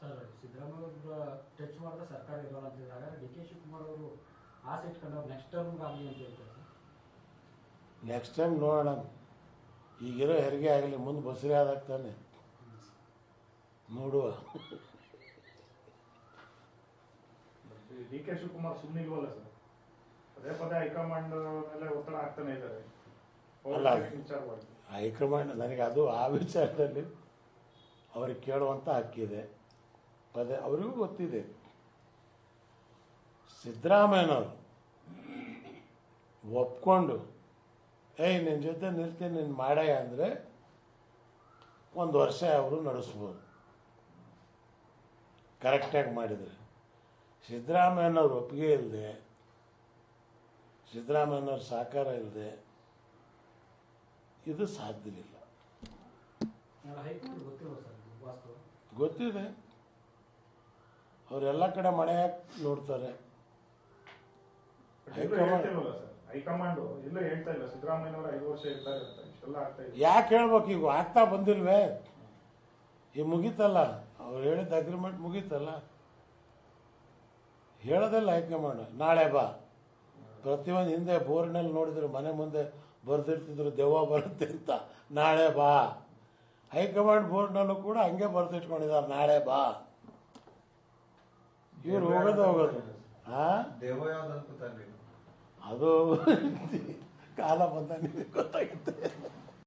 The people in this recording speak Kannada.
ಸರ್ ಸಿದ್ದರಾಮಯ್ಯ ಟಚ್ ಮಾಡಿದ ಸರ್ಕಾರ ಇರೋಲ್ಲ ಅಂತಿದ್ದಾಗ ಡಿ ಕೆ ಶಿವಕುಮಾರ್ ಅವರು ಆಸೆ ಇಟ್ಕೊಂಡು ನೆಕ್ಸ್ಟ್ ಟರ್ಮ್ಗೆ ಆಗಲಿ ಅಂತ ಹೇಳ್ತಾರೆ ಸರ್. ನೆಕ್ಸ್ಟ್ ಟೈಮ್ ನೋಡೋಣ. ಈಗಿರೋ ಹೆರಿಗೆ ಆಗಲಿ, ಮುಂದೆ ಬಸರಿ ಆದಾಗ್ತಾನೆ ನೋಡುವ. ಡಿ ಕೆ ಶಿವಕುಮಾರ್ ಸುಮ್ಮನೆ ಇಲ್ವಲ್ಲ ಸರ್, ಪದೇ ಪದೇ ಹೈಕಮಾಂಡ್ ಮೇಲೆ ಒತ್ತಡ ಆಗ್ತಾನೆ ಇದ್ದಾರೆ. ಅಲ್ಲ, ಹೈಕಮಾಂಡ್ ನನಗೆ ಅದು ಆ ವಿಚಾರದಲ್ಲಿ ಅವ್ರಿಗೆ ಕೇಳುವಂಥ ಹಕ್ಕಿದೆ. ಪದೇ ಅವರಿಗೂ ಗೊತ್ತಿದೆ. ಸಿದ್ದರಾಮಯ್ಯನವರು ಒಪ್ಕೊಂಡು ನಿನ್ನ ಜೊತೆ ನಿಲ್ತೀನಿ ನೀನು ಮಾಡಯ್ಯ ಅಂದರೆ 1 ವರ್ಷ ಅವರು ನಡೆಸ್ಬೋದು ಕರೆಕ್ಟಾಗಿ ಮಾಡಿದರೆ. ಸಿದ್ದರಾಮಯ್ಯನವ್ರ ಒಪ್ಪಿಗೆ ಇಲ್ಲದೆ, ಸಿದ್ದರಾಮಯ್ಯನವ್ರ ಸಹಕಾರ ಇಲ್ಲದೆ ಇದು ಸಾಧ್ಯವಿಲ್ಲ. ಹೈಕಮಾಂಡ್ ಗೊತ್ತಿಲ್ಲ ಸರ್ ವಾಸ್ತವ. ಗೊತ್ತಿದೆ, ಅವರೆಲ್ಲ ಕಡೆ ಮನೆ ನೋಡ್ತಾರೆ. ಹೈಕಮಾಂಡ್ ಎಲ್ಲ ಹೇಳ್ತಾ ಇಲ್ಲ ಸಿದ್ದರಾಮಯ್ಯನವರು 5 ವರ್ಷ ಇರ್ತಾರೆ ಅಂತ, ಇಷ್ಟೆಲ್ಲ ಆಗ್ತಾ ಇದೆ. ಯಾಕೆ ಹೇಳ್ಬೇಕು? ಈಗ ಆಗ್ತಾ ಬಂದಿಲ್ವೇ? ಈಗ ಮುಗೀತಲ್ಲ, ಅವ್ರು ಹೇಳಿದ ಅಗ್ರಿಮೆಂಟ್ ಮುಗೀತಲ್ಲ. ಹೇಳೋದಲ್ಲ ಹೈಕಮಾಂಡ್ ನಾಳೆ ಬಾ. ಪ್ರತಿಯೊಂದು ಹಿಂದೆ ಬೋರ್ನಲ್ಲಿ ನೋಡಿದ್ರು ಮನೆ ಮುಂದೆ ಬರೆದಿರ್ತಿದ್ರು ದೆವ್ವ ಬರುತ್ತೆ ಅಂತ, ನಾಳೆ ಬಾ. ಹೈಕಮಾಂಡ್ ಬೋರ್ಡ್ನಲ್ಲೂ ಕೂಡ ಹಂಗೆ ಬರೆದಿಟ್ಕೊಂಡಿದ್ದಾರೆ, ನಾಳೆ ಬಾ. ಇವ್ರು ಹೋಗೋದು ಅದು ಕಾಲ ಬಂದ ನಿಮಗೆ ಗೊತ್ತಾಗುತ್ತೆ.